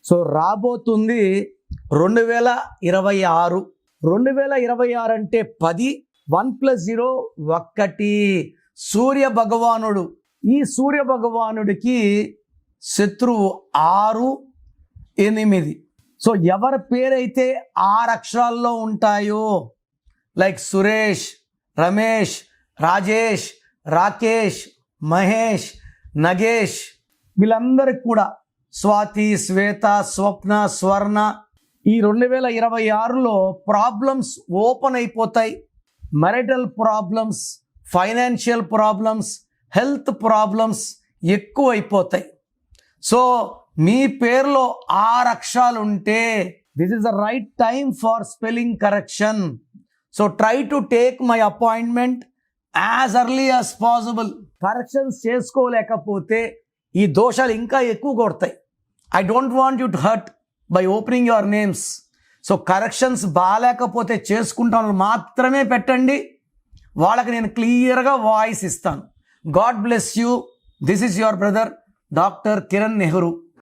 So రాబోతుంది 2026. 2026 అంటే 10, 1 + 0 1. సూర్య భగవానుడు, ఈ సూర్య భగవానుడికి శత్రువు 6, 8. సో ఎవరి పేరైతే 6 అక్షరాల్లో ఉంటాయో, లైక్ సురేష్, రమేష్, రాజేష్, రాకేష్, మహేష్, నగేష్, వీళ్ళందరికీ కూడా స్వాతి, శ్వేత, స్వప్న, స్వర్ణ, ఈ 2026లో ప్రాబ్లమ్స్ ఓపెన్ అయిపోతాయి. Marital problems, financial problems, health problems ఎక్కువ అయిపోతాయి. సో మీ పేరులో 6 అక్షరాలు ఉంటే this is the right time for spelling correction. So try to take my appointment as early as possible. Corrections చేసుకోలేకపోతే ఈ దోషాలు ఇంకా ఎక్కువ కొడతాయి. I don't want you to hurt by opening your names. So corrections బాగాలేకపోతే చేసుకుంటాను మాత్రమే పెట్టండి, వాళ్ళకి నేను క్లియర్గా వాయిస్ ఇస్తాను. God bless you. This is your brother doctor Kiran Nehru.